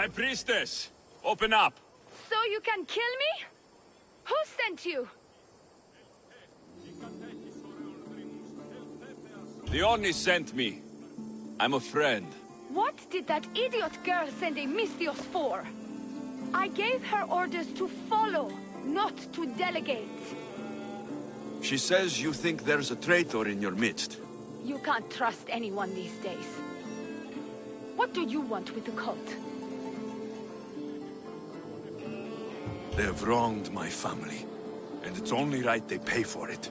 High Priestess, open up. So you can kill me? Who sent you? The Oni sent me. I'm a friend. What did that idiot girl send a Misthios for? I gave her orders to follow, not to delegate. She says you think there's a traitor in your midst. You can't trust anyone these days. What do you want with the cult? They have wronged my family, and it's only right they pay for it.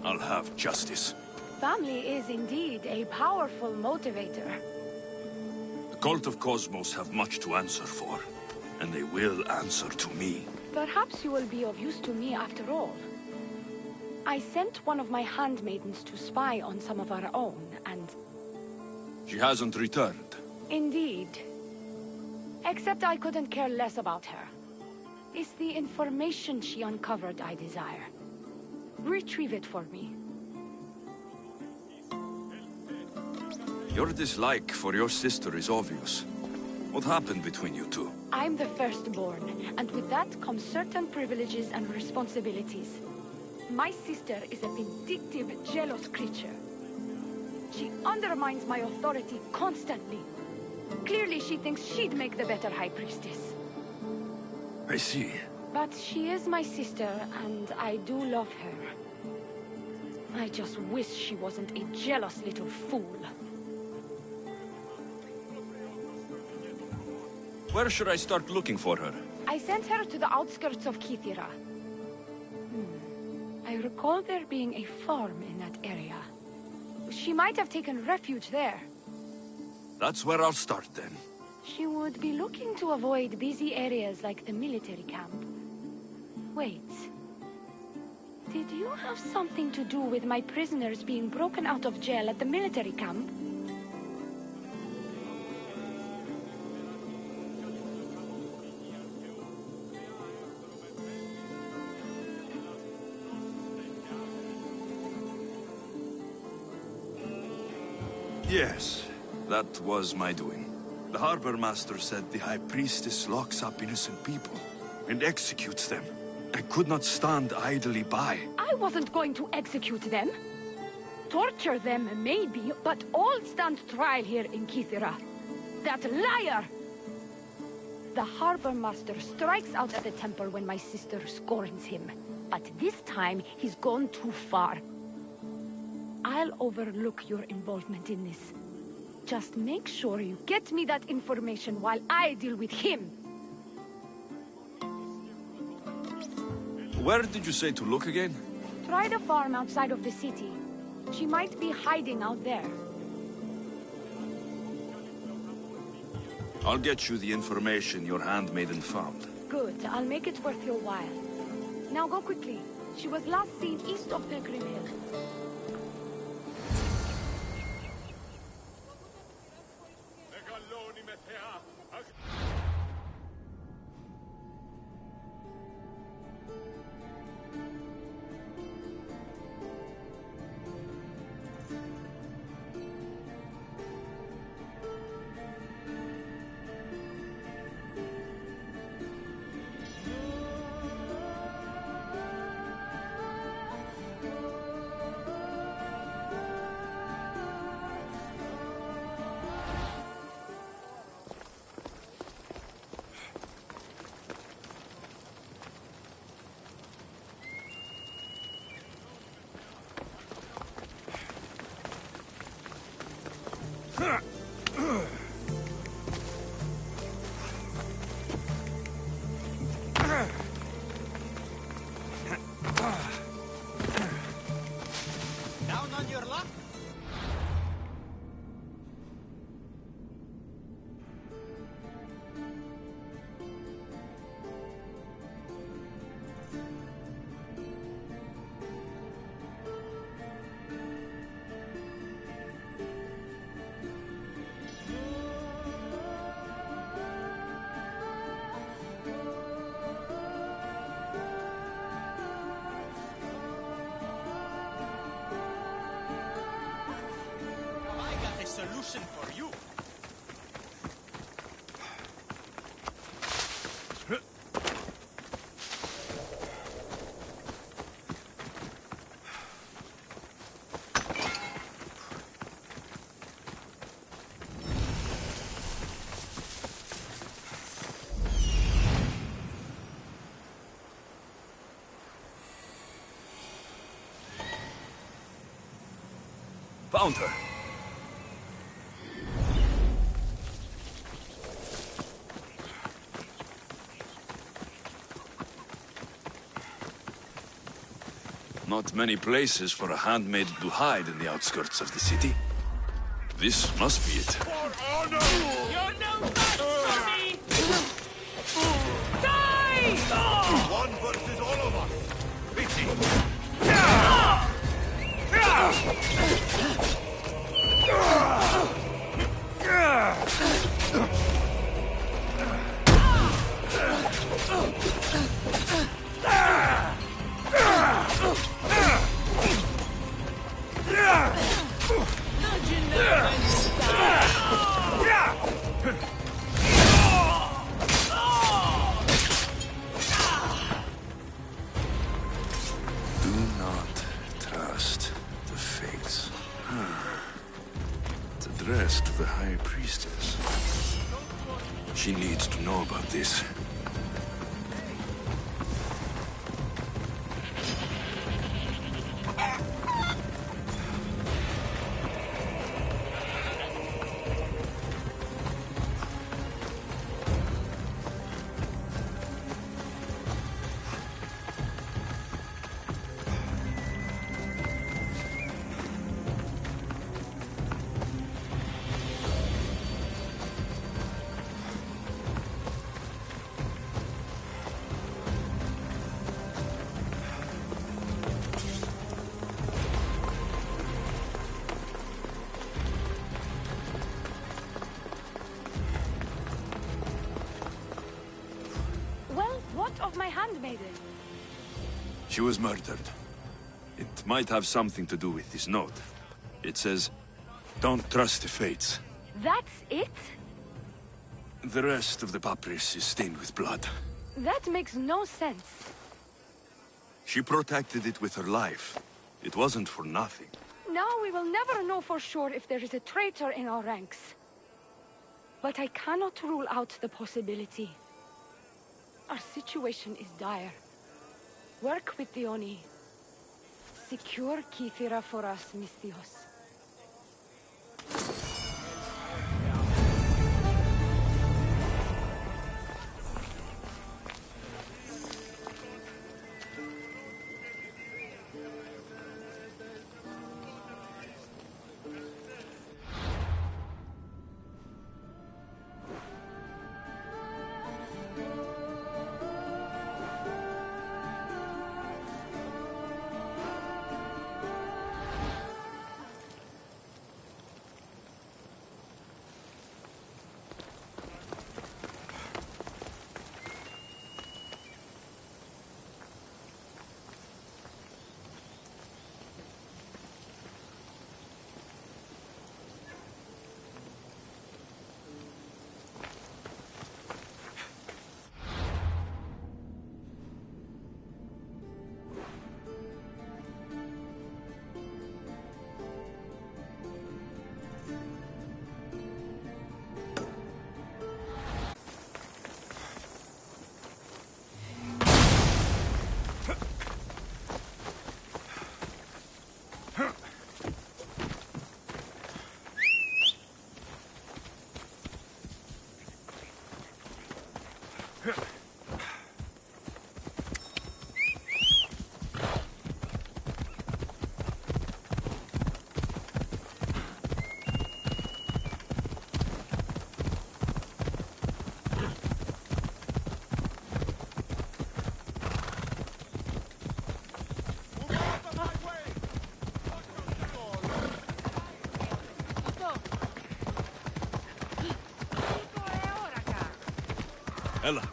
I'll have justice. Family is indeed a powerful motivator. The cult of Cosmos have much to answer for, and they will answer to me. Perhaps you will be of use to me after all. I sent one of my handmaidens to spy on some of our own, and... She hasn't returned. Indeed. Except I couldn't care less about her. It's the information she uncovered I desire. Retrieve it for me. Your dislike for your sister is obvious. What happened between you two? I'm the firstborn, and with that comes certain privileges and responsibilities. My sister is a vindictive, jealous creature. She undermines my authority constantly. Clearly she thinks she'd make the better High Priestess. I see. But she is my sister, and I do love her. I just wish she wasn't a jealous little fool. Where should I start looking for her? I sent her to the outskirts of Kythera. I recall there being a farm in that area. She might have taken refuge there. That's where I'll start then. She would be looking to avoid busy areas like the military camp. Wait. Did you have something to do with my prisoners being broken out of jail at the military camp? Yes, that was my doing. The Harbor Master said the High Priestess locks up innocent people and executes them. I could not stand idly by. I wasn't going to execute them. Torture them, maybe, but all stand trial here in Kythera. That liar! The Harbor Master strikes out at the temple when my sister scorns him. But this time, he's gone too far. I'll overlook your involvement in this. Just make sure you get me that information while I deal with him. Where did you say to look again? Try the farm outside of the city. She might be hiding out there. I'll get you the information your handmaiden found. Good. I'll make it worth your while. Now go quickly. She was last seen east of the Grim Hill. Down on your luck? Solution for you. found her. Not many places for a handmaid to hide in the outskirts of the city. This must be it. For honor! You're no match for me! Die! One versus all of us. Pity. Do not trust the fates. It's addressed to the High Priestess. She needs to know about this. What of my handmaiden? She was murdered. It might have something to do with this note. It says, "Don't trust the fates." That's it? The rest of the papyrus is stained with blood. That makes no sense. She protected it with her life. It wasn't for nothing. Now we will never know for sure if there is a traitor in our ranks. But I cannot rule out the possibility. Our situation is dire. Work with the Oni. Secure Kithira for us, Misthios. Ella.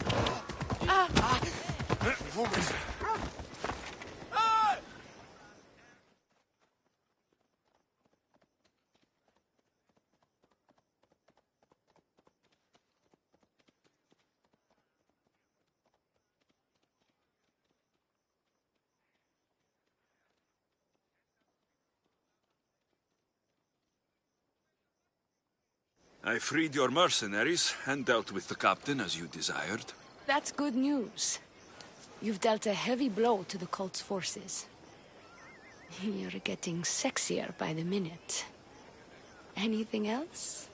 I freed your mercenaries and dealt with the captain as you desired. That's good news. You've dealt a heavy blow to the cult's forces. You're getting sexier by the minute. Anything else?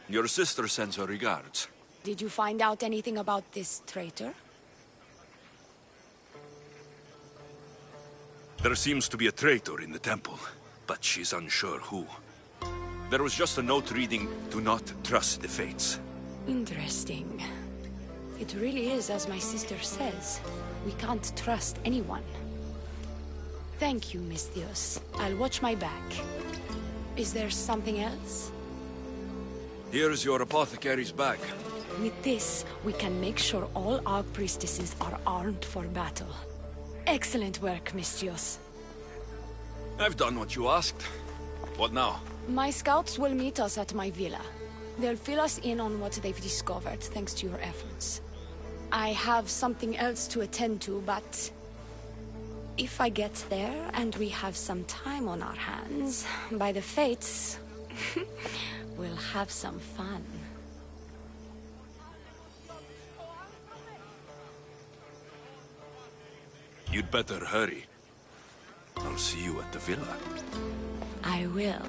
Your sister sends her regards. Did you find out anything about this traitor? There seems to be a traitor in the temple, but she's unsure who. There was just a note reading, "Do not trust the fates." Interesting. It really is as my sister says. We can't trust anyone. Thank you, Misthios. I'll watch my back. Is there something else? Here's your apothecary's bag. With this, we can make sure all our priestesses are armed for battle. Excellent work, Misthios. I've done what you asked. What now? My scouts will meet us at my villa. They'll fill us in on what they've discovered, thanks to your efforts. I have something else to attend to, but... if I get there and we have some time on our hands, by the fates, we'll have some fun. You'd better hurry. I'll see you at the villa. I will.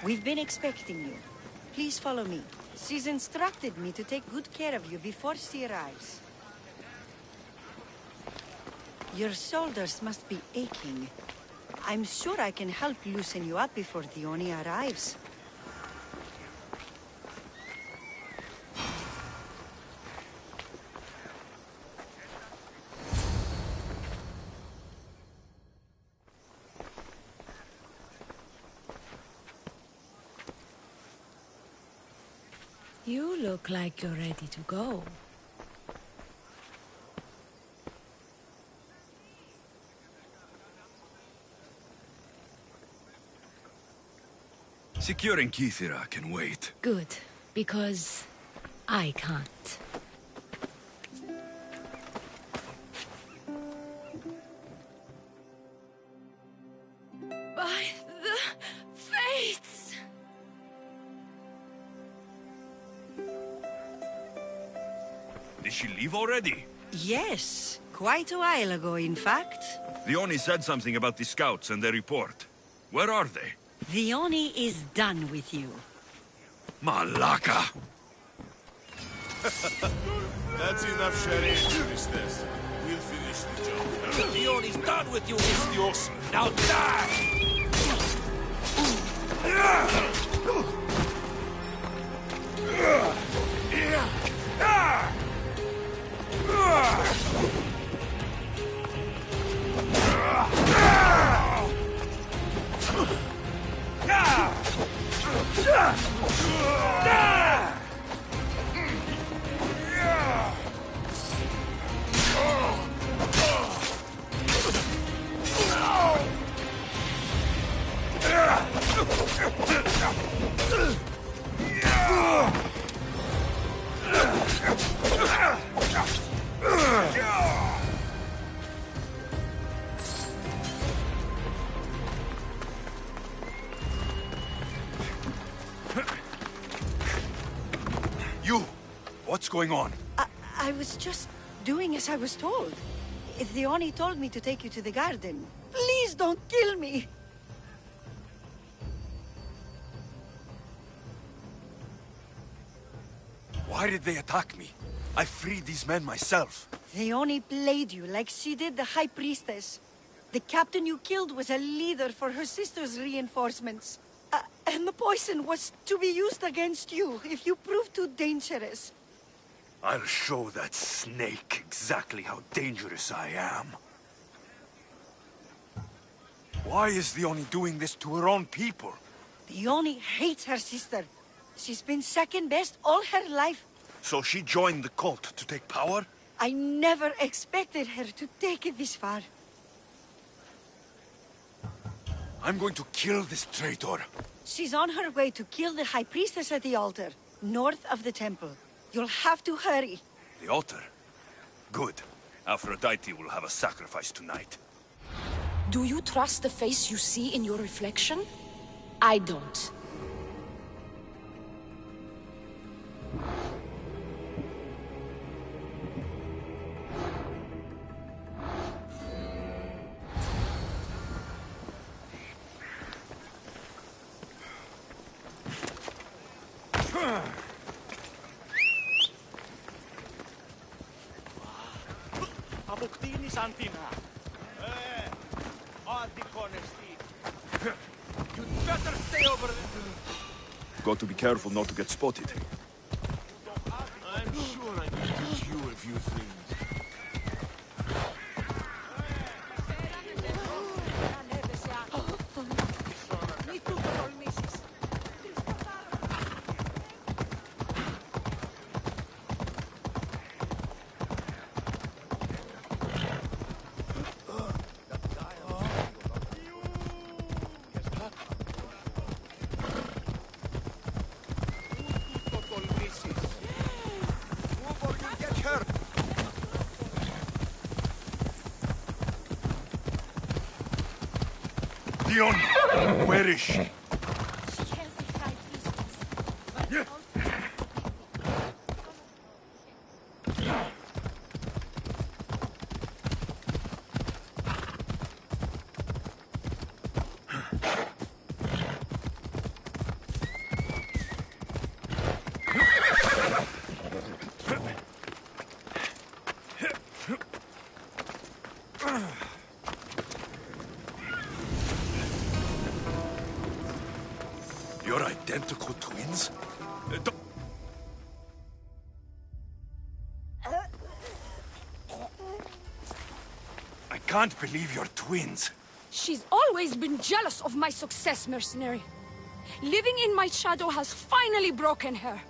We've been expecting you. Please follow me. She's instructed me to take good care of you before she arrives. Your shoulders must be aching. I'm sure I can help loosen you up before Dione arrives. You look like you're ready to go. Securing Kythera can wait. Good, because I can't. By the fates! Did she leave already? Yes, quite a while ago, in fact. Dione said something about the scouts and their report. Where are they? Dione is done with you. Malaka! That's enough, Sherry. Finish this. We'll finish the job. Dione's done with you, Misthios. Now die! You! What's going on? I was just doing as I was told. Dione told me to take you to the garden. Please don't kill me! Why did they attack me? I freed these men myself. Dione played you like she did the High Priestess. The captain you killed was a leader for her sister's reinforcements. And the poison was to be used against you if you prove too dangerous. I'll show that snake exactly how dangerous I am. Why is the Oni doing this to her own people? The Oni hates her sister. She's been second best all her life. So she joined the cult to take power? I never expected her to take it this far. I'm going to kill this traitor. She's on her way to kill the High Priestess at the altar, north of the temple. You'll have to hurry. The altar? Good. Aphrodite will have a sacrifice tonight. Do you trust the face you see in your reflection? I don't. Αποκτήνεις Αντίνα. Αντικόνεστη. You'd better stay over there. Got to be careful not to get spotted. I'm sure I can teach you a few things. Dion, where is she? You're identical twins? I can't believe you're twins. She's always been jealous of my success, mercenary. Living in my shadow has finally broken her.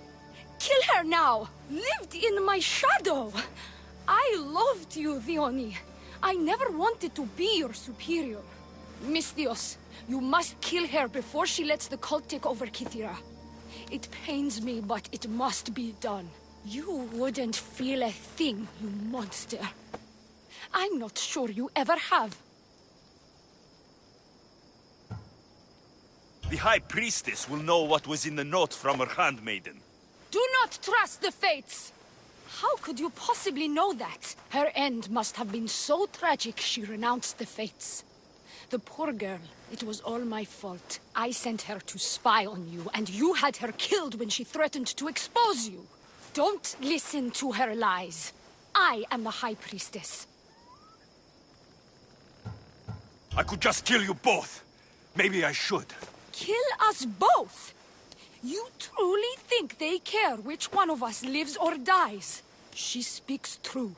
Kill her now! Lived in my shadow! I loved you, Dione. I never wanted to be your superior. Misthios, you must kill her before she lets the cult take over Kythera. It pains me, but it must be done. You wouldn't feel a thing, you monster. I'm not sure you ever have. The High Priestess will know what was in the note from her handmaiden. Do not trust the fates! How could you possibly know that? Her end must have been so tragic she renounced the fates. The poor girl, it was all my fault. I sent her to spy on you, and you had her killed when she threatened to expose you. Don't listen to her lies. I am the High Priestess. I could just kill you both. Maybe I should. Kill us both? You truly think they care which one of us lives or dies? She speaks true.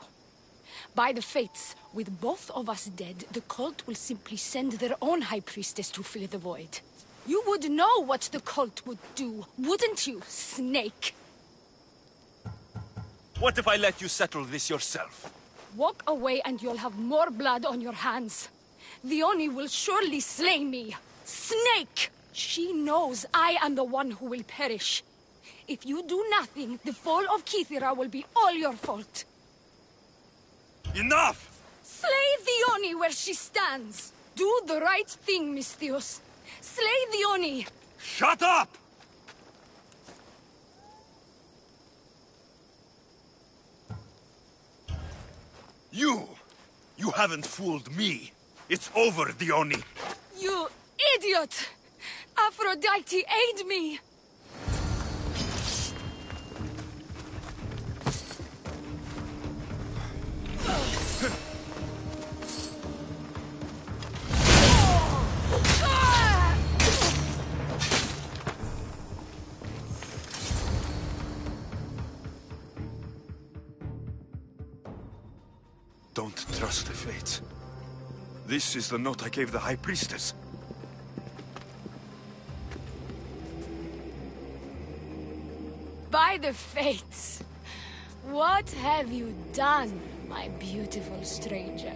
By the fates, with both of us dead, the cult will simply send their own High Priestess to fill the void. You would know what the cult would do, wouldn't you, Snake? What if I let you settle this yourself? Walk away and you'll have more blood on your hands. The Oni will surely slay me. Snake! She knows I am the one who will perish. If you do nothing, the fall of Kythera will be all your fault. Enough! Slay the Oni where she stands. Do the right thing, Misthios. Slay the Oni. Shut up! You haven't fooled me. It's over, Dione. You idiot! Aphrodite, aid me! don't trust the fates. This is the note I gave the High Priestess. By the fates! What have you done, my beautiful stranger?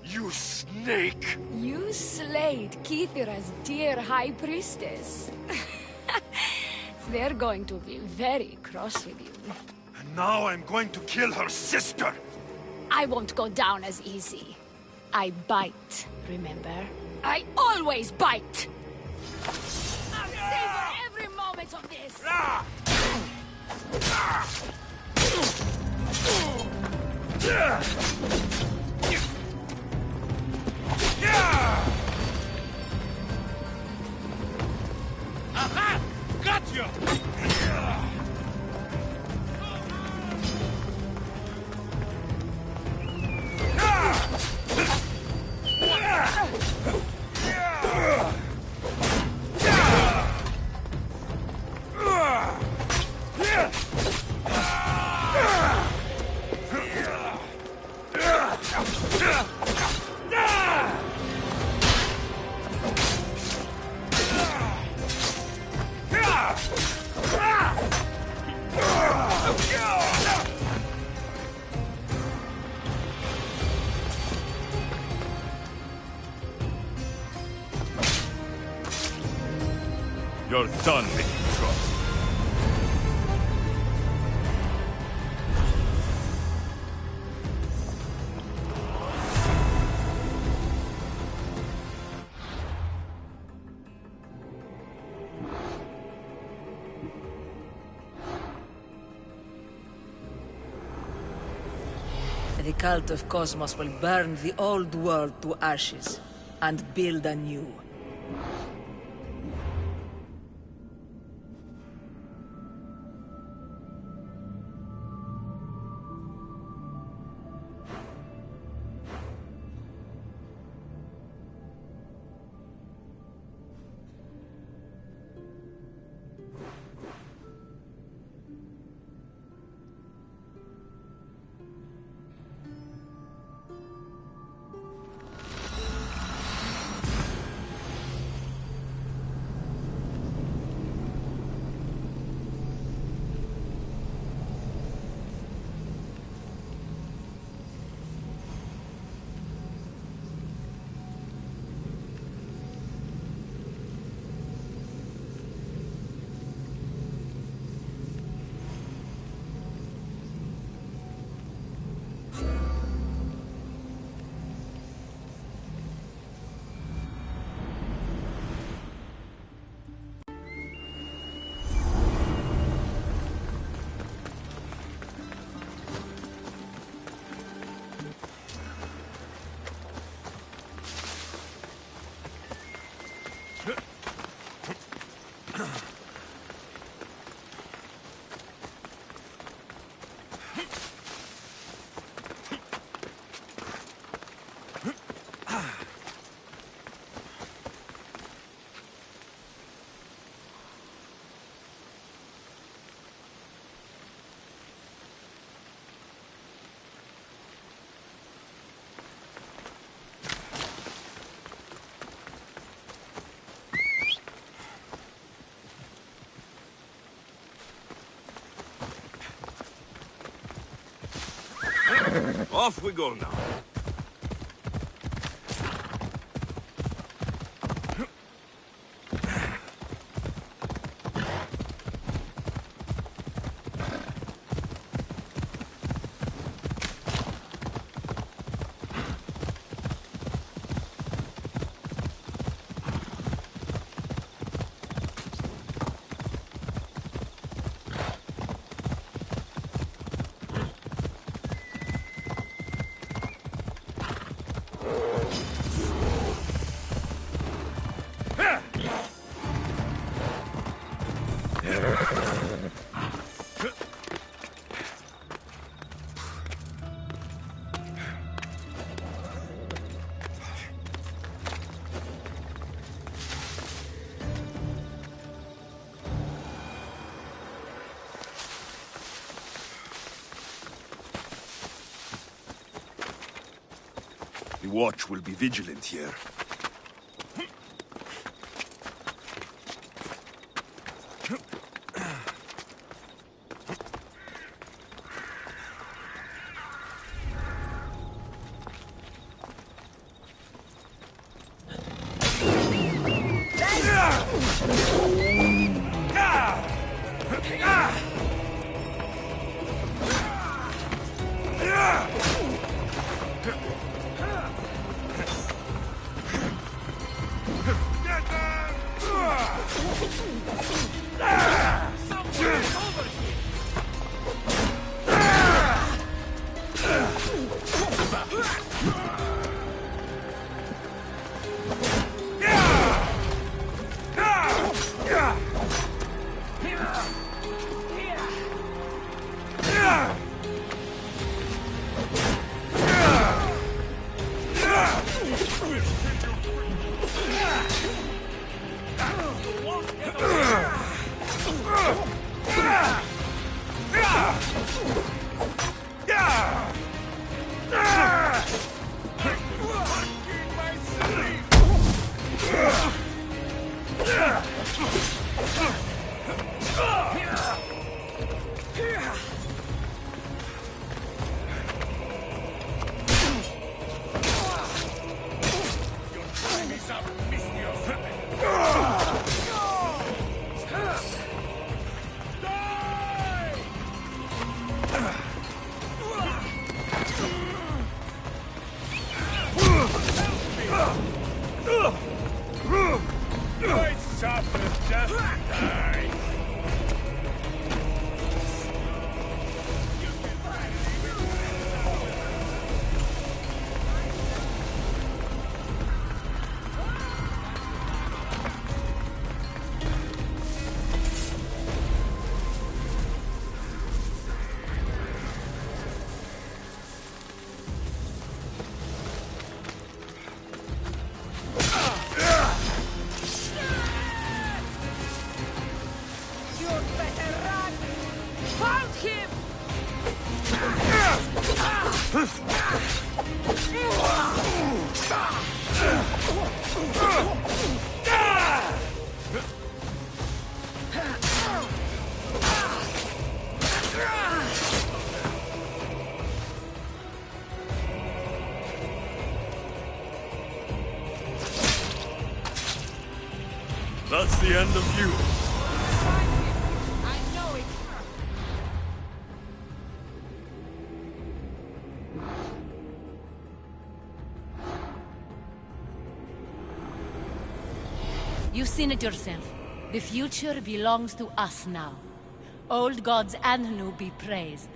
You snake! You slayed Kithira's dear High Priestess. They're going to be very cross with you. And now I'm going to kill her sister! I won't go down as easy. I bite, remember? I always bite! I'll savor every moment of this! Aha! Got you! You're done making trouble. The cult of Cosmos will burn the old world to ashes and build anew. Off we go now. The watch will be vigilant here. That's the end of you. I know it. You've seen it yourself. The future belongs to us now. Old gods and new be praised.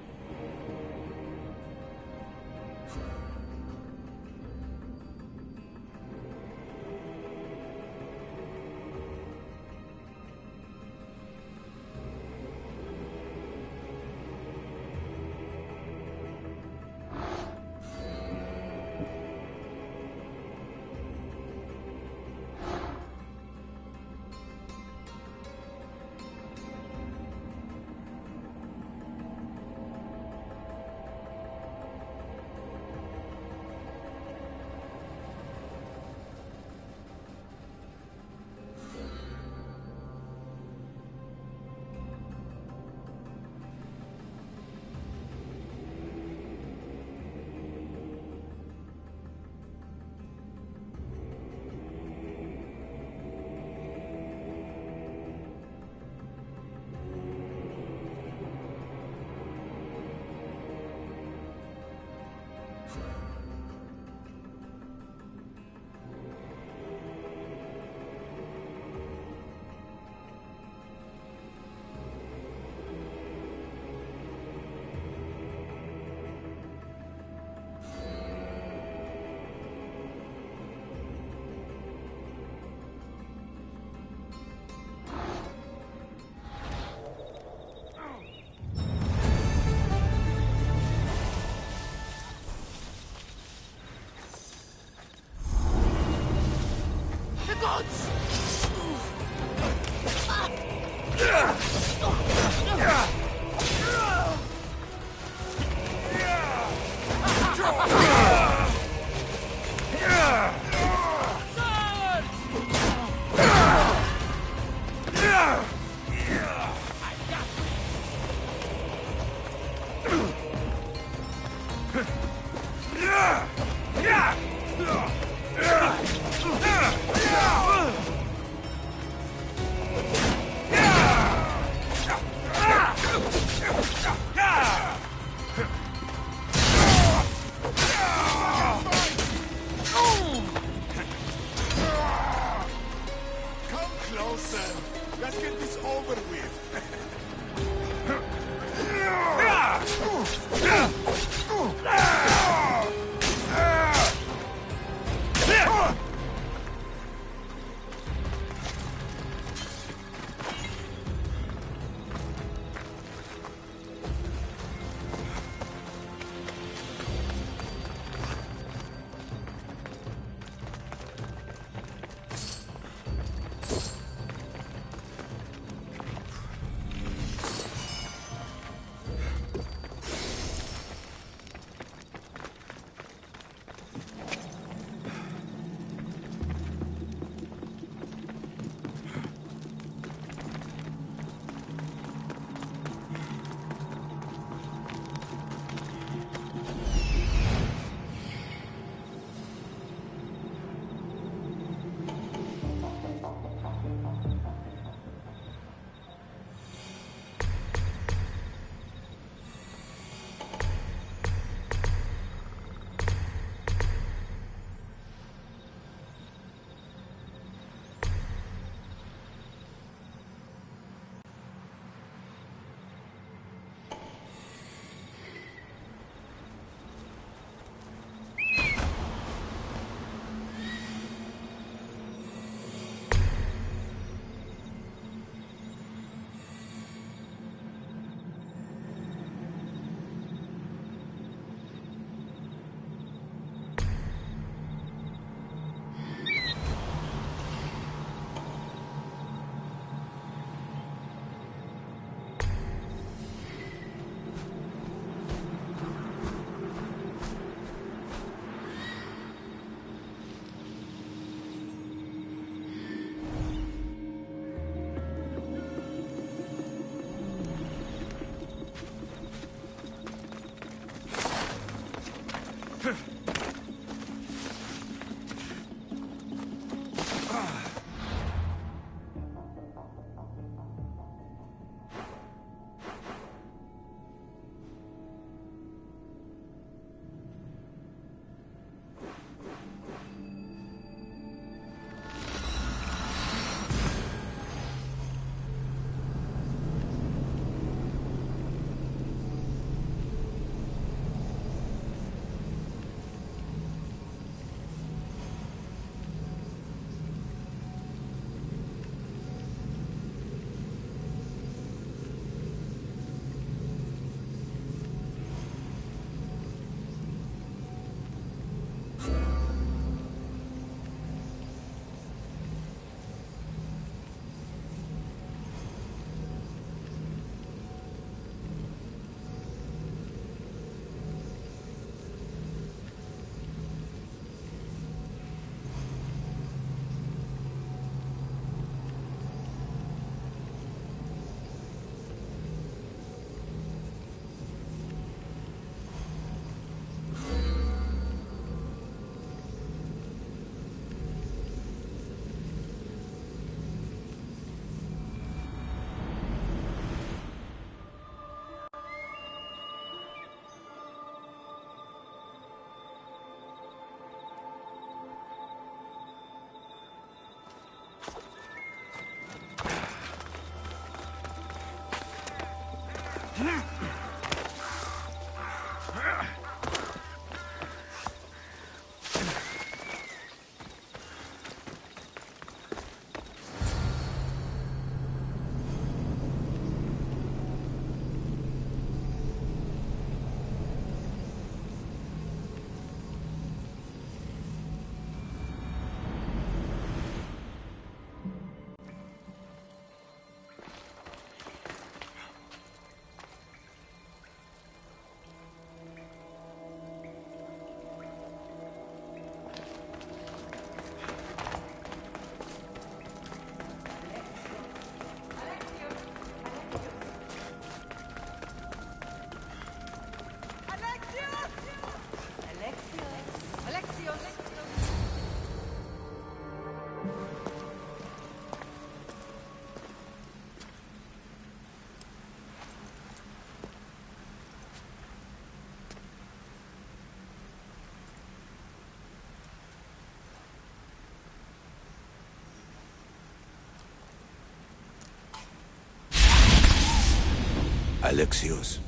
Alexios.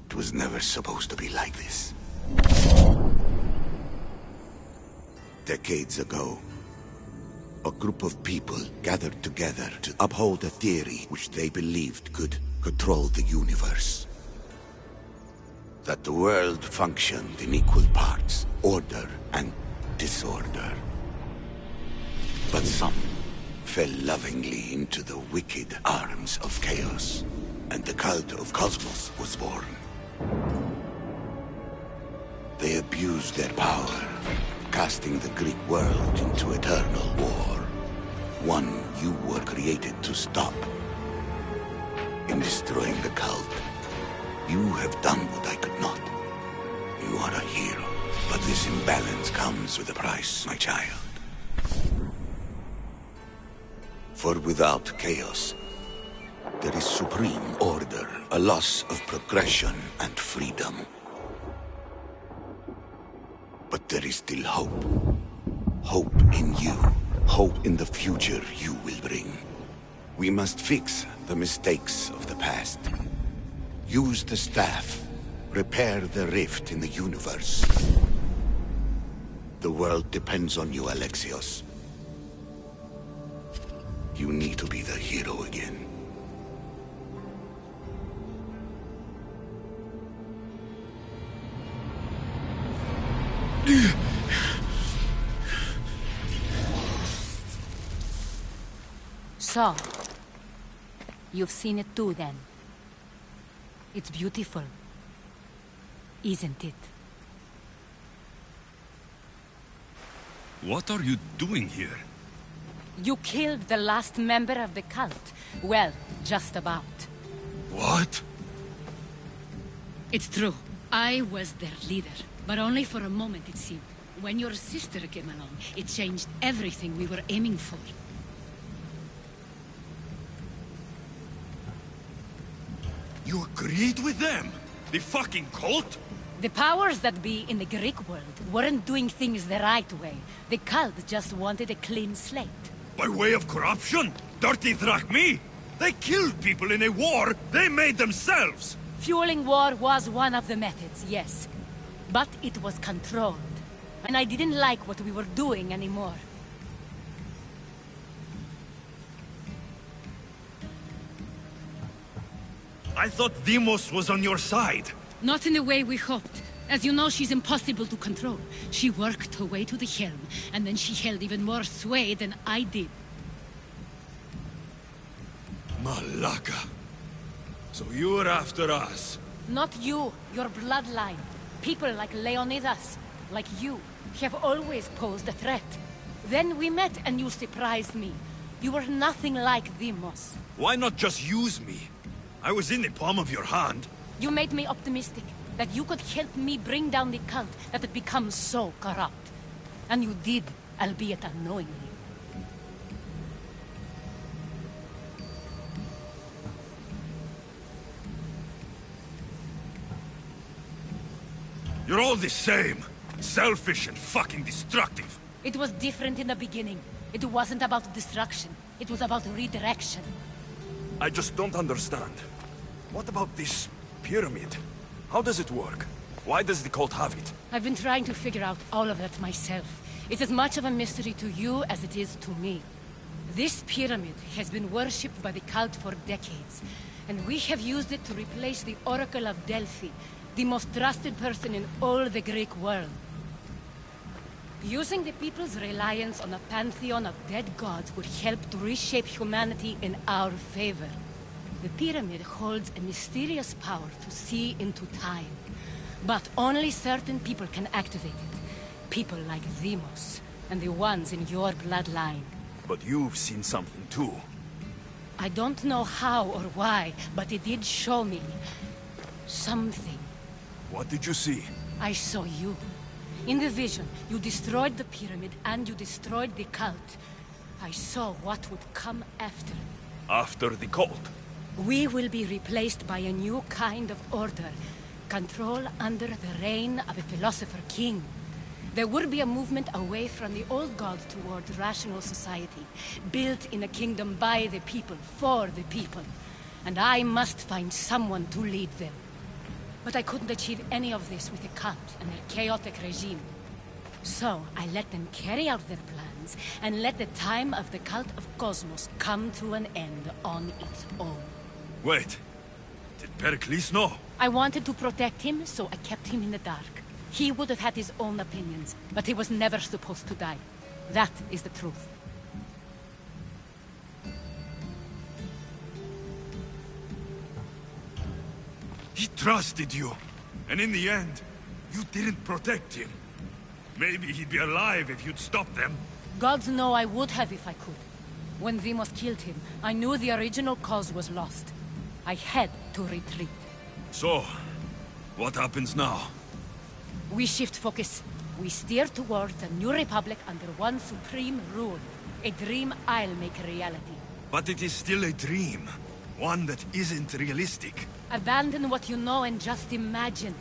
It was never supposed to be like this. Decades ago, a group of people gathered together to uphold a theory which they believed could control the universe. That the world functioned in equal parts, order and disorder. But some fell lovingly into the wicked arms of chaos, and the cult of Cosmos was born. They abused their power, casting the Greek world into eternal war. One you were created to stop. In destroying the cult, you have done what I could not. You are a hero, but this imbalance comes with a price, my child. For without chaos, there is supreme order, a loss of progression and freedom. But there is still hope. Hope in you. Hope in the future you will bring. We must fix the mistakes of the past. Use the staff. Repair the rift in the universe. The world depends on you, Alexios. You need to be the hero again. So, you've seen it too then. It's beautiful, isn't it? What are you doing here? You killed the last member of the cult. Well, just about. What? It's true. I was their leader, but only for a moment it seemed. When your sister came along, it changed everything we were aiming for. You agreed with them? The fucking cult? The powers that be in the Greek world weren't doing things the right way. The cult just wanted a clean slate. By way of corruption? Dirty drachmi? They killed people in a war they made themselves! Fueling war was one of the methods, yes. But it was controlled. And I didn't like what we were doing anymore. I thought Deimos was on your side. Not in the way we hoped. As you know, she's impossible to control. She worked her way to the helm, and then she held even more sway than I did. Malaka. So you're after us? Not you, your bloodline. People like Leonidas, like you, have always posed a threat. Then we met and you surprised me. You were nothing like Deimos. Why not just use me? I was in the palm of your hand. You made me optimistic that you could help me bring down the cult that had become so corrupt. And you did, albeit unknowingly. You're all the same. Selfish and fucking destructive. It was different in the beginning. It wasn't about destruction. It was about redirection. I just don't understand. What about this pyramid? How does it work? Why does the cult have it? I've been trying to figure out all of that myself. It's as much of a mystery to you as it is to me. This pyramid has been worshipped by the cult for decades, and we have used it to replace the Oracle of Delphi, the most trusted person in all the Greek world. Using the people's reliance on a pantheon of dead gods would help to reshape humanity in our favor. The pyramid holds a mysterious power to see into time, but only certain people can activate it. People like Demos, and the ones in your bloodline. But you've seen something too. I don't know how or why, but it did show me something. What did you see? I saw you. In the vision, you destroyed the pyramid and you destroyed the cult. I saw what would come after. After the cult? We will be replaced by a new kind of order. Control under the reign of a philosopher king. There would be a movement away from the old gods towards rational society, built in a kingdom by the people, for the people. And I must find someone to lead them. But I couldn't achieve any of this with the cult and their chaotic regime. So I let them carry out their plans, and let the time of the cult of Cosmos come to an end on its own. Wait, did Pericles know? I wanted to protect him, so I kept him in the dark. He would have had his own opinions, but he was never supposed to die. That is the truth. He trusted you, and in the end, you didn't protect him. Maybe he'd be alive if you'd stopped them. Gods know I would have if I could. When Demos killed him, I knew the original cause was lost. I had to retreat. So, what happens now? We shift focus. We steer towards a new republic under one supreme rule. A dream I'll make a reality. But it is still a dream. One that isn't realistic. Abandon what you know and just imagine.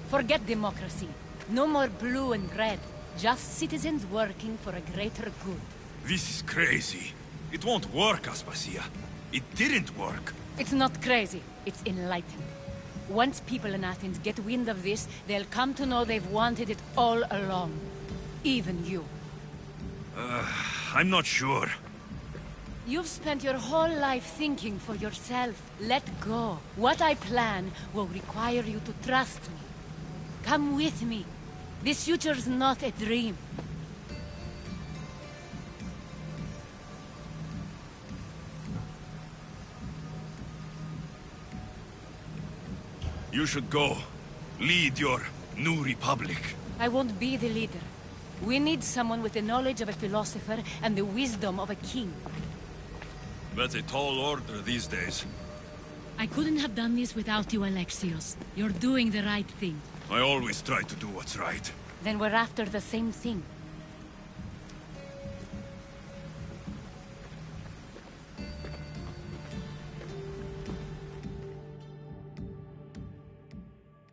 Forget democracy. No more blue and red. Just citizens working for a greater good. This is crazy. It won't work, Aspasia. It didn't work. It's not crazy. It's enlightened. Once people in Athens get wind of this, they'll come to know they've wanted it all along. Even you. I'm not sure. You've spent your whole life thinking for yourself. Let go. What I plan will require you to trust me. Come with me. This future's not a dream. You should go. Lead your new republic. I won't be the leader. We need someone with the knowledge of a philosopher and the wisdom of a king. That's a tall order these days. I couldn't have done this without you, Alexios. You're doing the right thing. I always try to do what's right. Then we're after the same thing.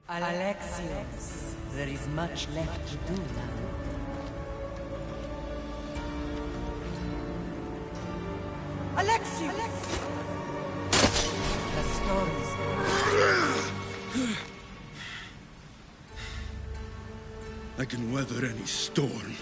Alexios, there is much left to do now. Alexios! The stories. I can weather any storm.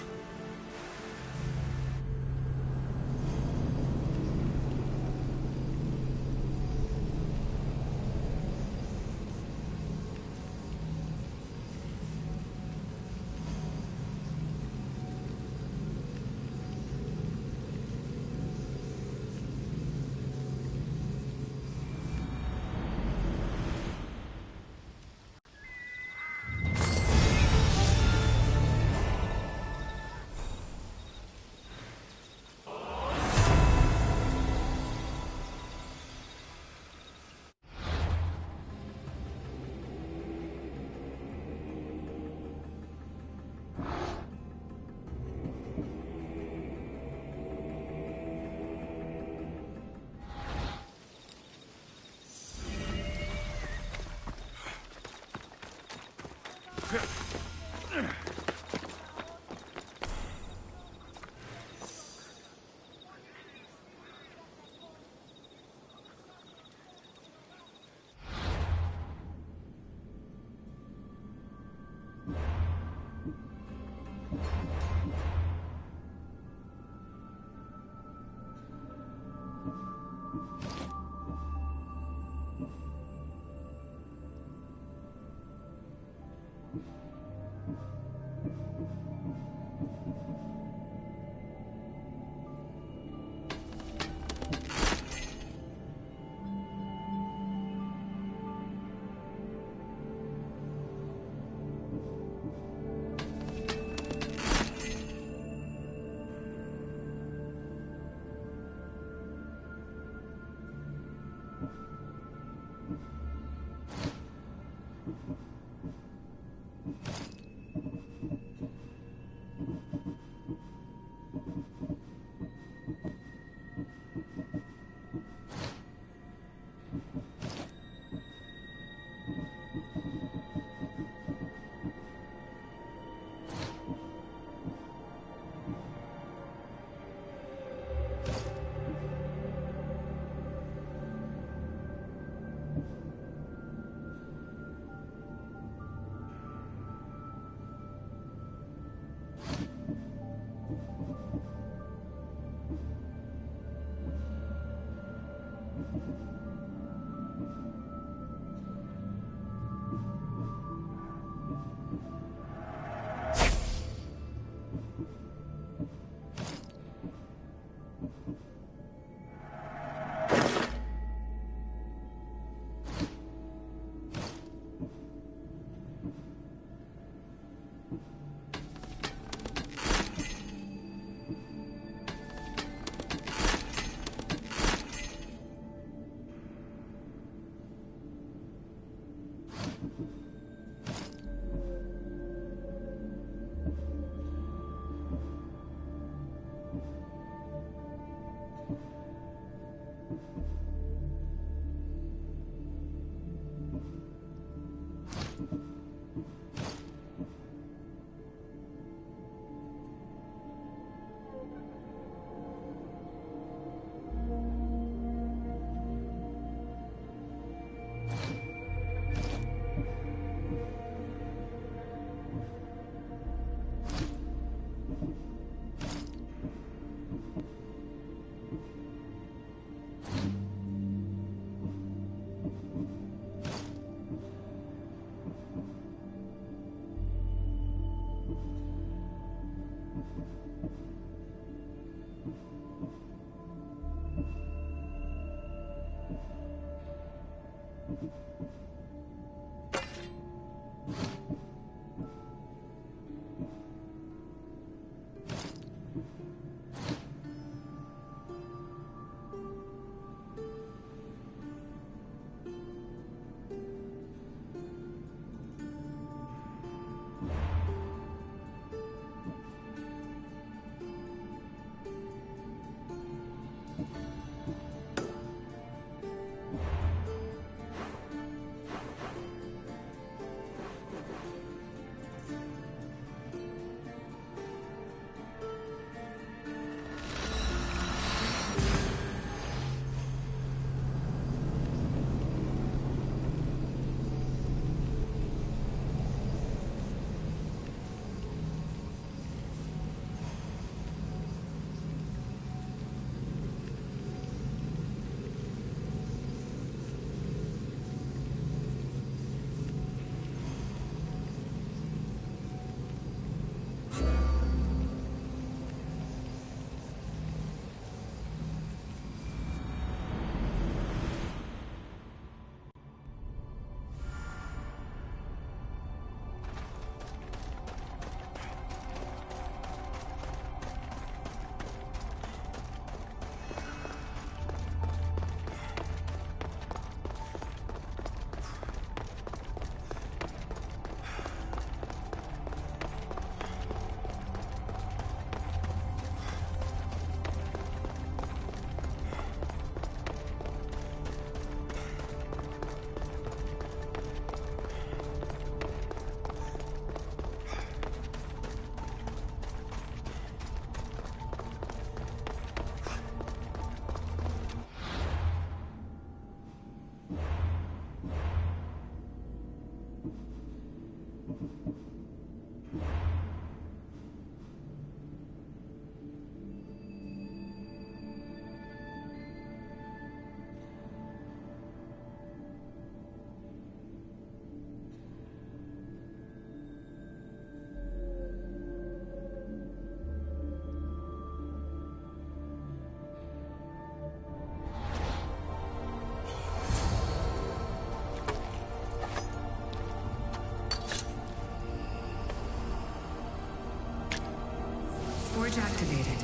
activated.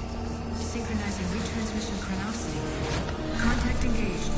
Synchronizing retransmission chronicity. Contact engaged.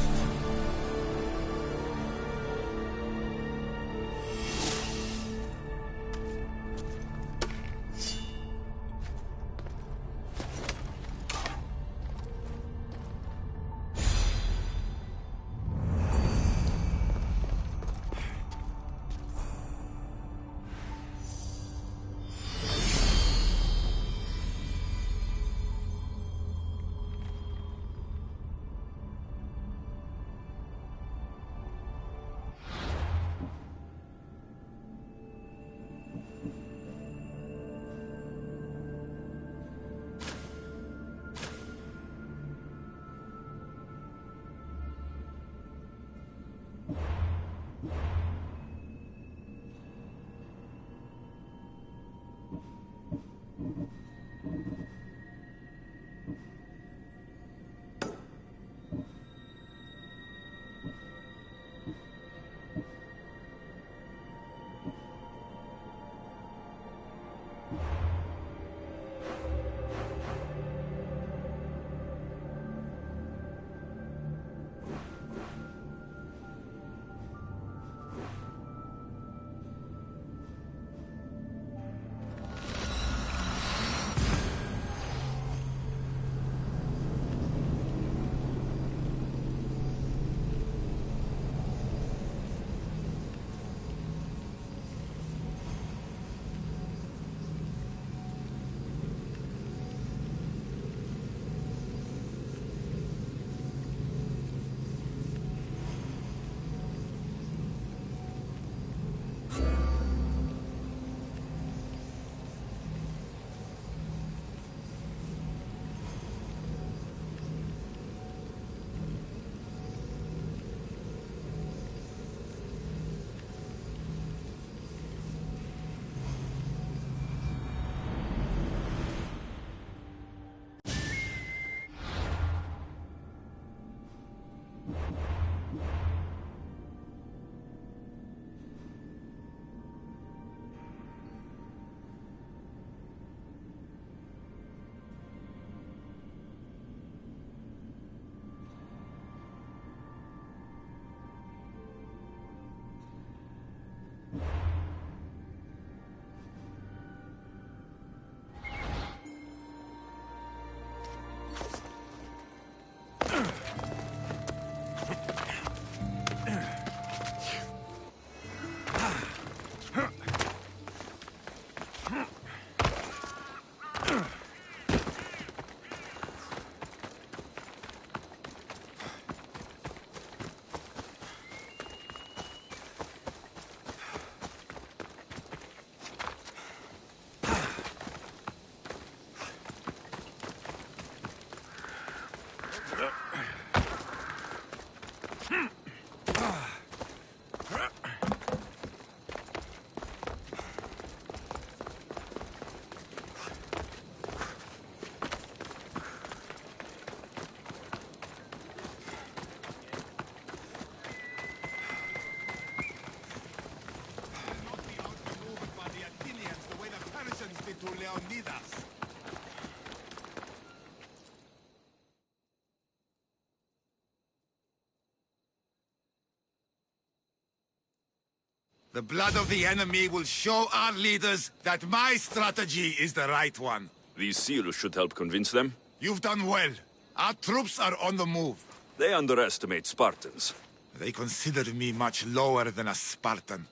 The blood of the enemy will show our leaders that my strategy is the right one. These seals should help convince them. You've done well. Our troops are on the move. They underestimate Spartans. They consider me much lower than a Spartan.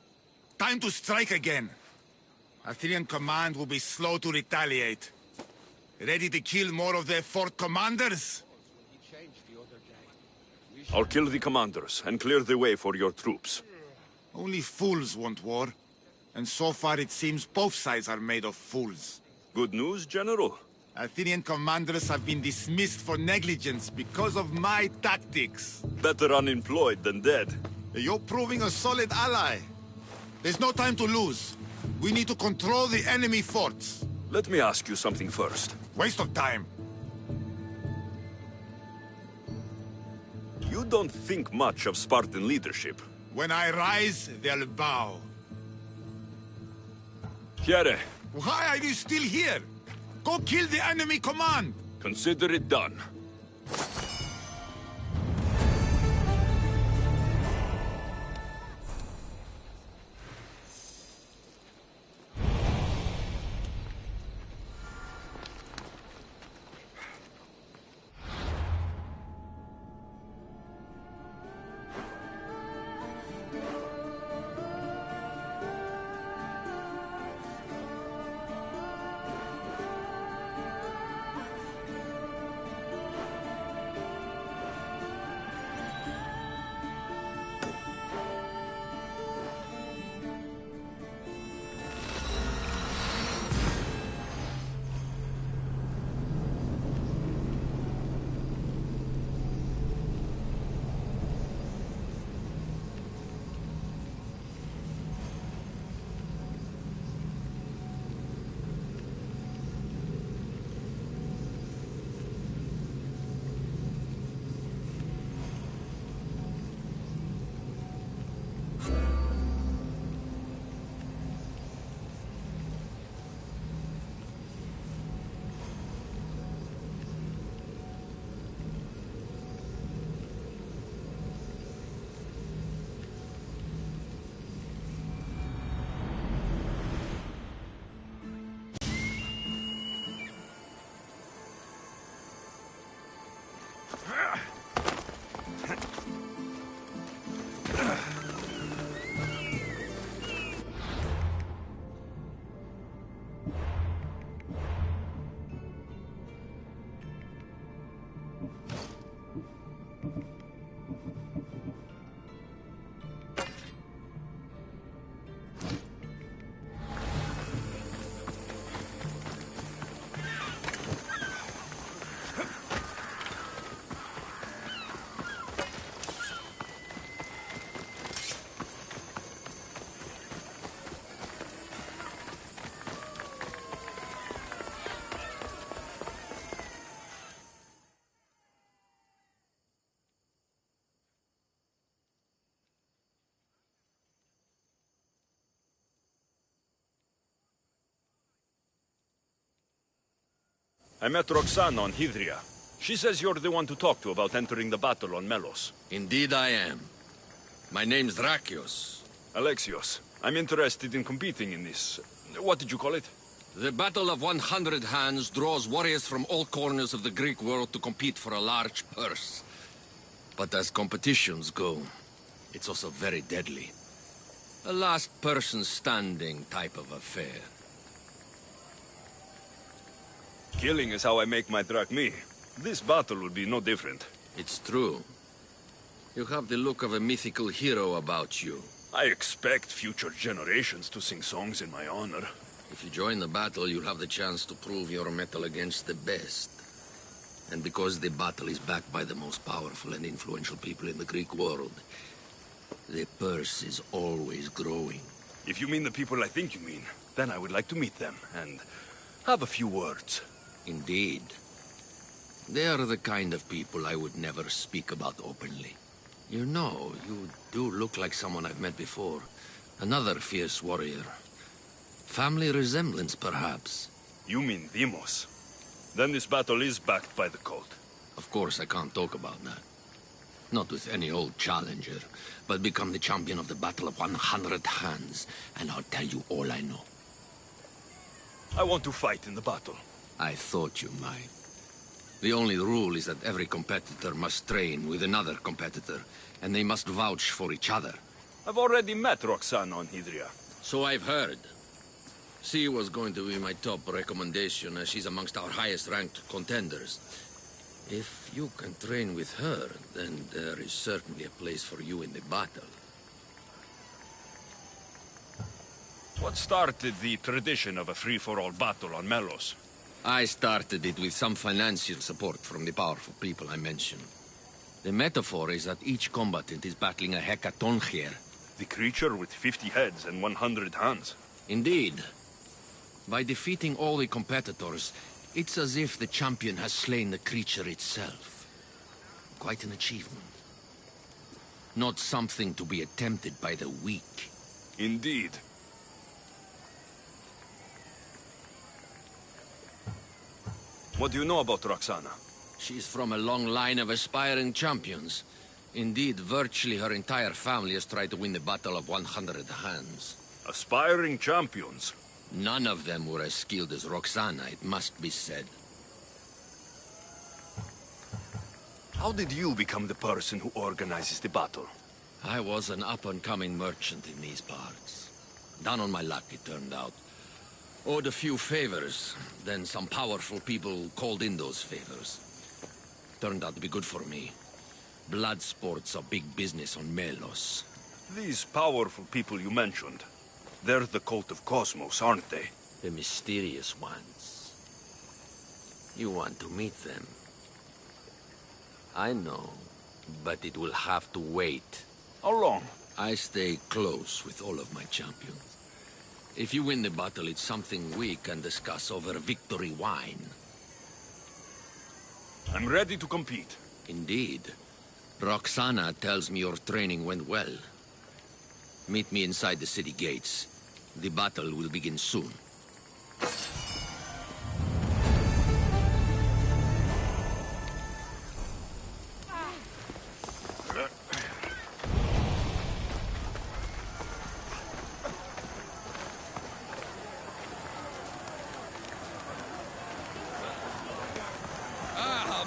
Time to strike again. Athenian command will be slow to retaliate. Ready to kill more of their fort commanders? I'll kill the commanders and clear the way for your troops. Only fools want war. And so far it seems both sides are made of fools. Good news, General? Athenian commanders have been dismissed for negligence because of my tactics. Better unemployed than dead. You're proving a solid ally. There's no time to lose. We need to control the enemy forts. Let me ask you something first. Waste of time. You don't think much of Spartan leadership. When I rise, they'll bow. Here. Why are you still here? Go kill the enemy command! Consider it done. I met Roxana on Hydria. She says you're the one to talk to about entering the battle on Melos. Indeed I am. My name's Drakios. Alexios, I'm interested in competing in this... What did you call it? The Battle of 100 Hands draws warriors from all corners of the Greek world to compete for a large purse. But as competitions go, it's also very deadly. A last person standing type of affair. Killing is how I make my drachmi. This battle would be no different. It's true. You have the look of a mythical hero about you. I expect future generations to sing songs in my honor. If you join the battle, you'll have the chance to prove your mettle against the best. And because the battle is backed by the most powerful and influential people in the Greek world, the purse is always growing. If you mean the people I think you mean, then I would like to meet them and have a few words. Indeed. They are the kind of people I would never speak about openly. You know, you do look like someone I've met before. Another fierce warrior. Family resemblance, perhaps. You mean Deimos? Then this battle is backed by the cult. Of course, I can't talk about that. Not with any old challenger, but become the champion of the Battle of 100 Hands, and I'll tell you all I know. I want to fight in the battle. I thought you might. The only rule is that every competitor must train with another competitor, and they must vouch for each other. I've already met Roxana on Hydria. So I've heard. She was going to be my top recommendation, as she's amongst our highest-ranked contenders. If you can train with her, then there is certainly a place for you in the battle. What started the tradition of a free-for-all battle on Melos? I started it with some financial support from the powerful people I mentioned. The metaphor is that each combatant is battling a hecatoncheir. The creature with 50 heads and 100 hands. Indeed. By defeating all the competitors, it's as if the champion has slain the creature itself. Quite an achievement. Not something to be attempted by the weak. Indeed. What do you know about Roxana? She's from a long line of aspiring champions. Indeed, virtually her entire family has tried to win the Battle of 100 Hands. Aspiring champions? None of them were as skilled as Roxana, it must be said. How did you become the person who organizes the battle? I was an up-and-coming merchant in these parts. Down on my luck, it turned out. Owed a few favors, then some powerful people called in those favors. Turned out to be good for me. Blood sports are big business on Melos. These powerful people you mentioned, they're the cult of Cosmos, aren't they? The mysterious ones. You want to meet them? I know, but it will have to wait. How long? I stay close with all of my champions. If you win the battle, it's something we can discuss over victory wine. I'm ready to compete. Indeed. Roxana tells me your training went well. Meet me inside the city gates. The battle will begin soon.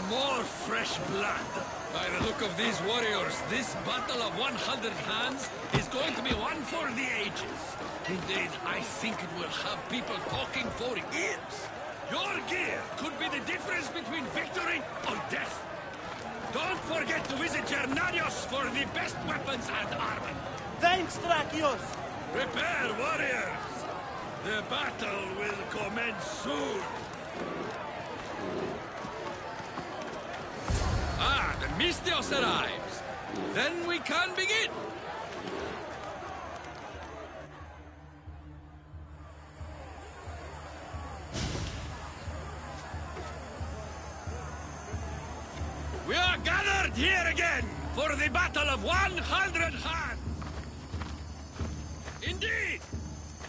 More fresh blood. By the look of these warriors, this battle of 100 hands is going to be one for the ages. Indeed, I think it will have people talking for years. Your gear could be the difference between victory or death. Don't forget to visit Gernarios for the best weapons and armor. Thanks, Drakios! Prepare, warriors! The battle will commence soon. Ah, the Mystios arrives. Then we can begin. We are gathered here again for the Battle of 100 Hands. Indeed,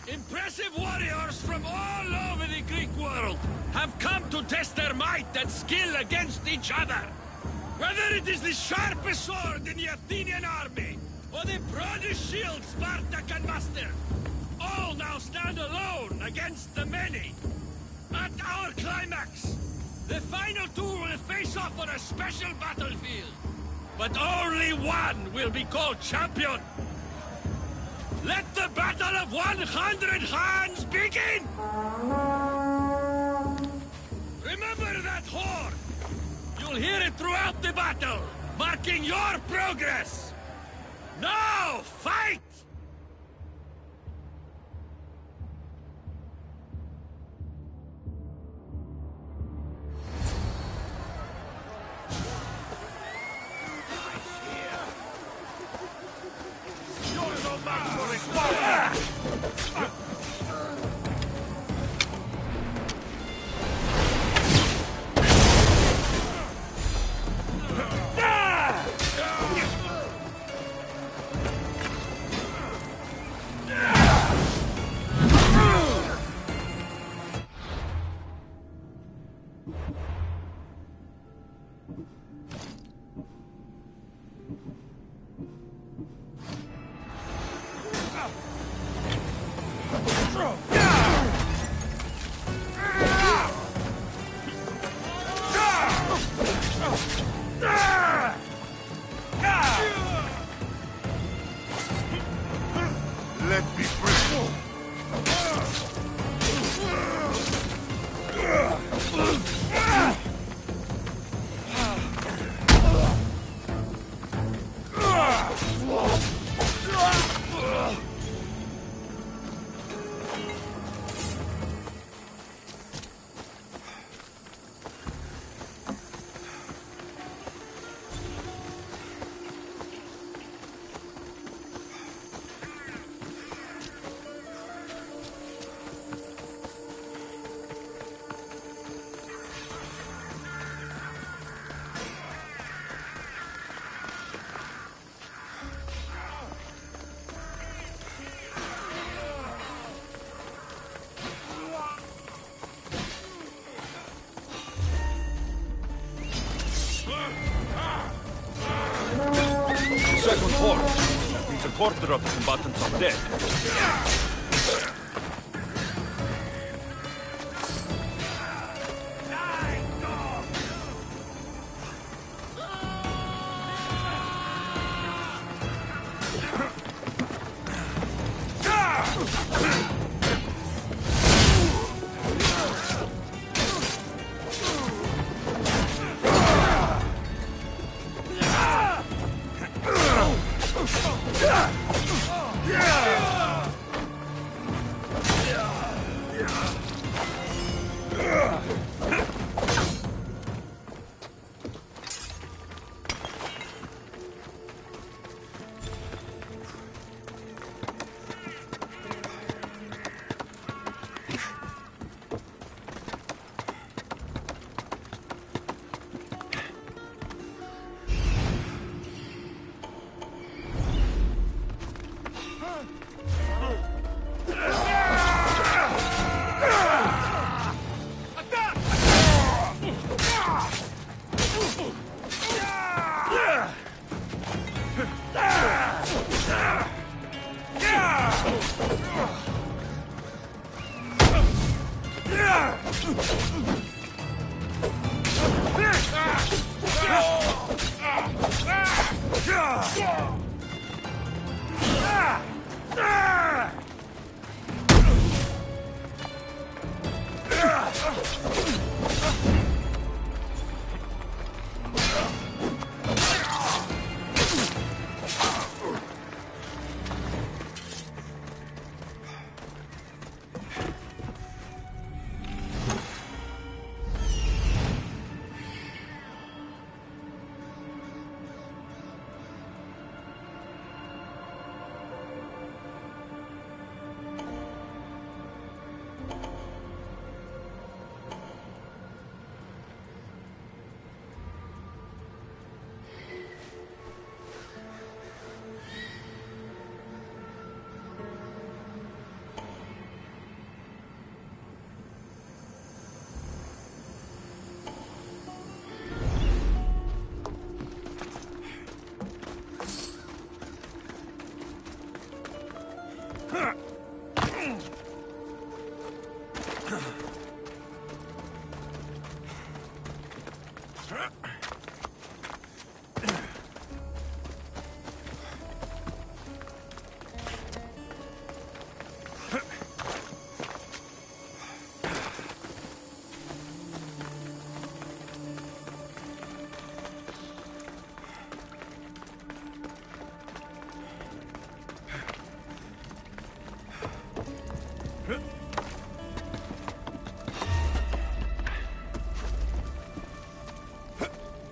impressive warriors from all over the Greek world have come to test their might and skill against each other. Whether it is the sharpest sword in the Athenian army, or the broadest shield Sparta can muster, all now stand alone against the many. At our climax, the final two will face off on a special battlefield. But only one will be called champion. Let the Battle of 100 Hands begin! Remember that horn! You'll hear it throughout the battle, marking your progress! Now, fight! You're no match for it! Let me bring. quarter of the combatants are dead.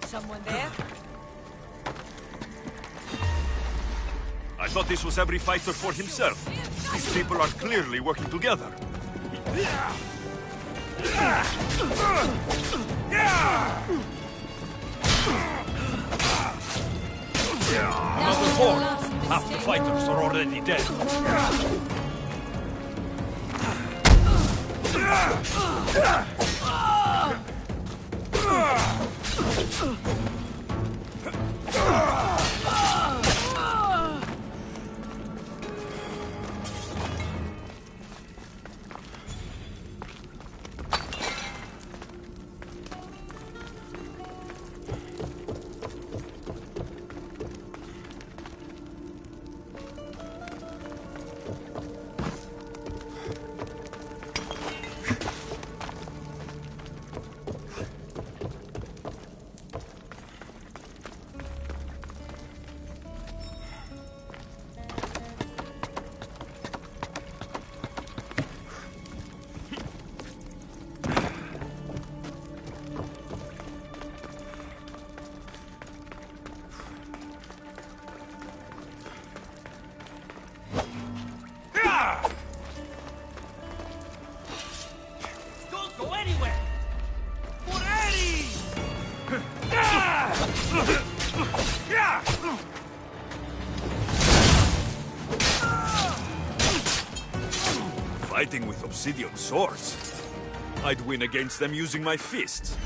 Someone there? I thought this was every fighter for himself. These people are clearly working together. Not before. Half the fighters are already dead. Fighting with obsidian swords? I'd win against them using my fists.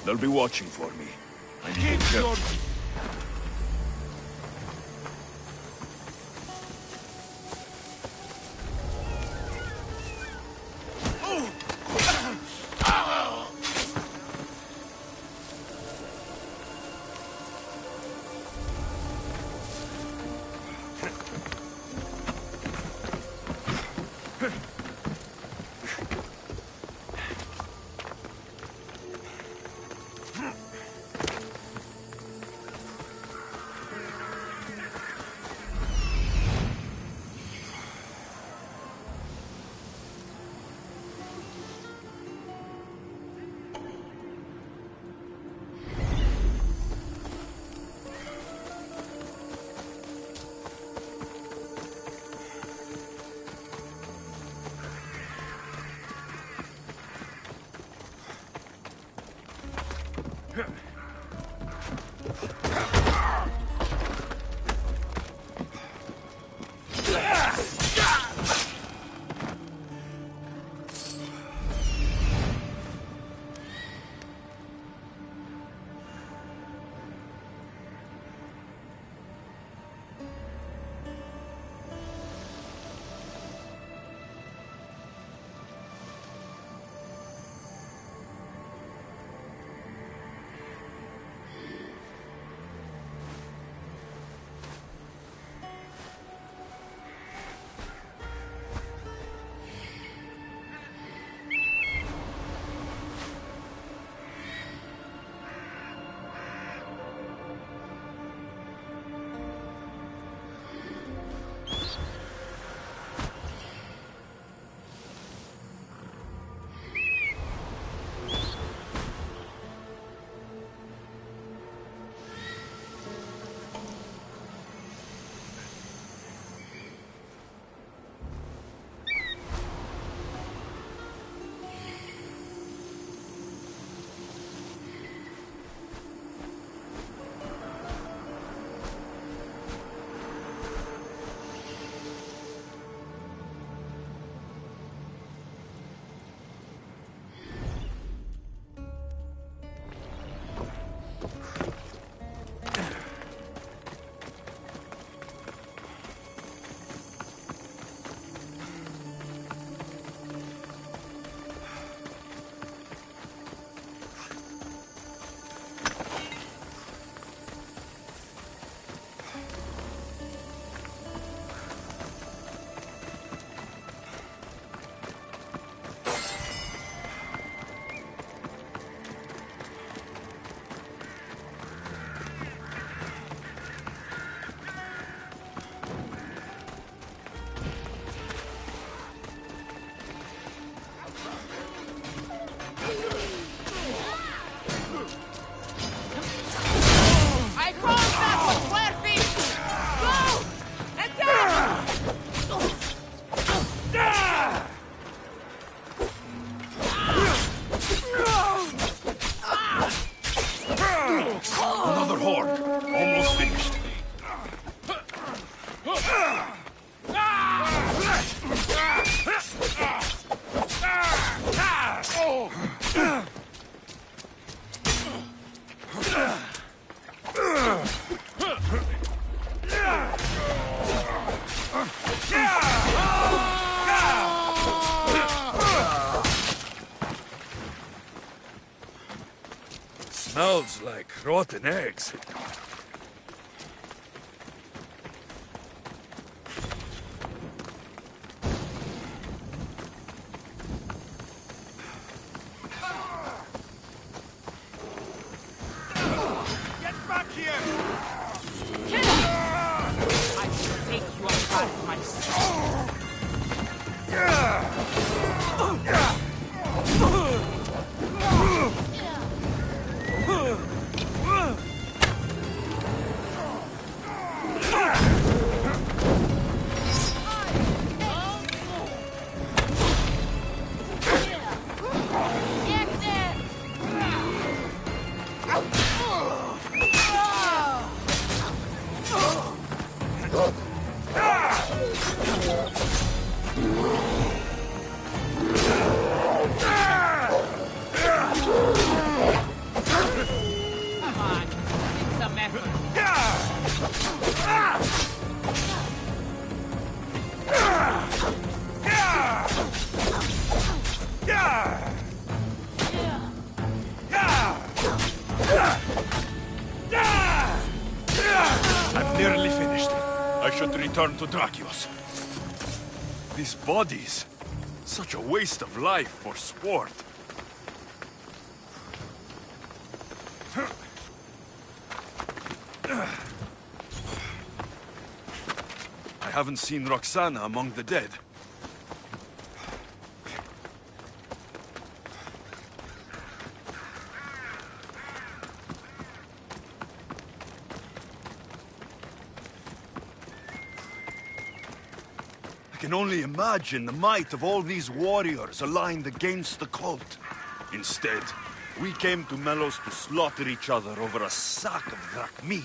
They'll be watching for me. I need to be careful. Smells like rotten eggs. Get back here! I shall take you apart myself. Come on, make some effort. I'm nearly finished. I should return to Drakios. These bodies. Such a waste of life for sport. I haven't seen Roxana among the dead. I can only imagine the might of all these warriors aligned against the cult. Instead, we came to Melos to slaughter each other over a sack of drachmi.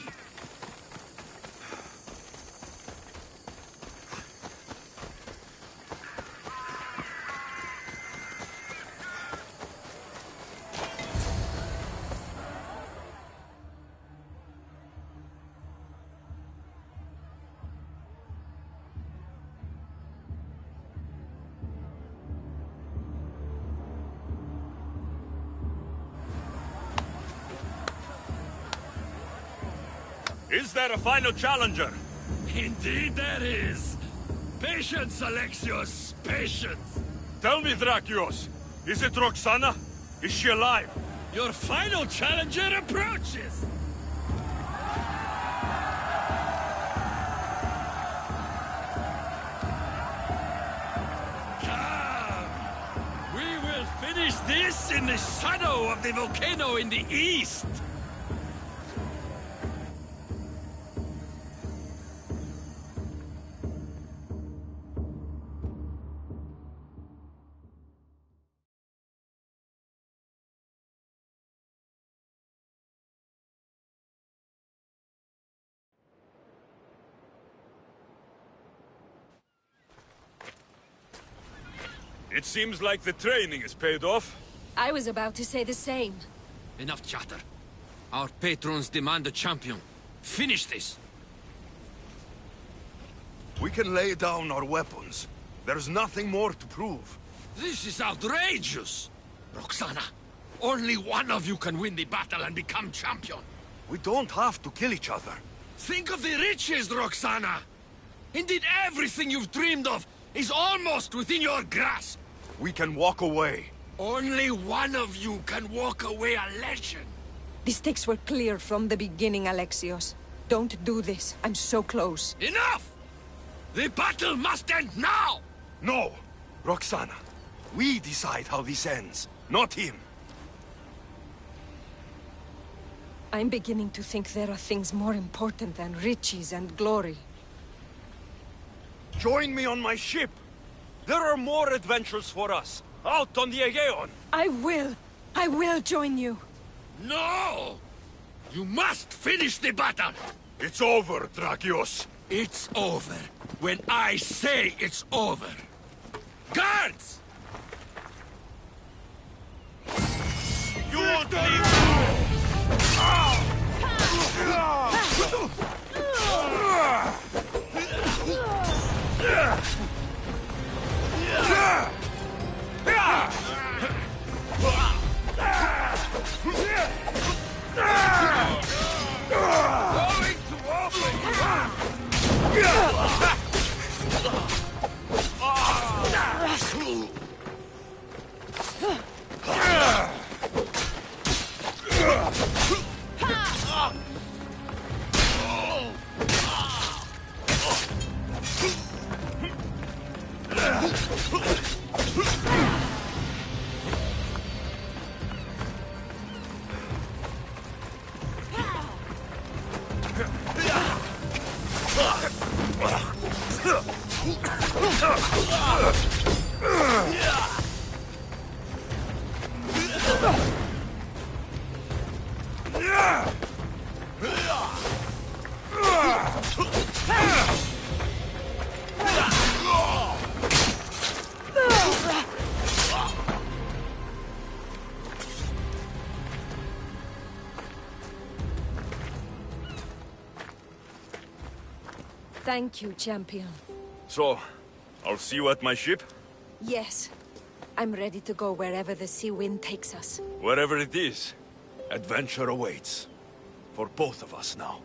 Is there a final challenger? Indeed there is. Patience, Alexios, patience. Tell me, Drakios, is it Roxana? Is she alive? Your final challenger approaches. Come. We will finish this in the shadow of the volcano in the east. It seems like the training is paid off. I was about to say the same. Enough chatter. Our patrons demand a champion. Finish this! We can lay down our weapons. There's nothing more to prove. This is outrageous! Roxana, only one of you can win the battle and become champion. We don't have to kill each other. Think of the riches, Roxana! Indeed, everything you've dreamed of is almost within your grasp. We can walk away. Only one of you can walk away a legend. The stakes were clear from the beginning, Alexios. Don't do this. I'm so close. Enough! The battle must end now! No! Roxana, we decide how this ends, not him. I'm beginning to think there are things more important than riches and glory. Join me on my ship! There are more adventures for us, out on the Aegean! I will join you! No! You must finish the battle! It's over, Drakios! It's over when I say it's over! Guards! You won't leave! Thank you, champion. So, I'll see you at my ship? Yes. I'm ready to go wherever the sea wind takes us. Wherever it is, adventure awaits. For both of us now.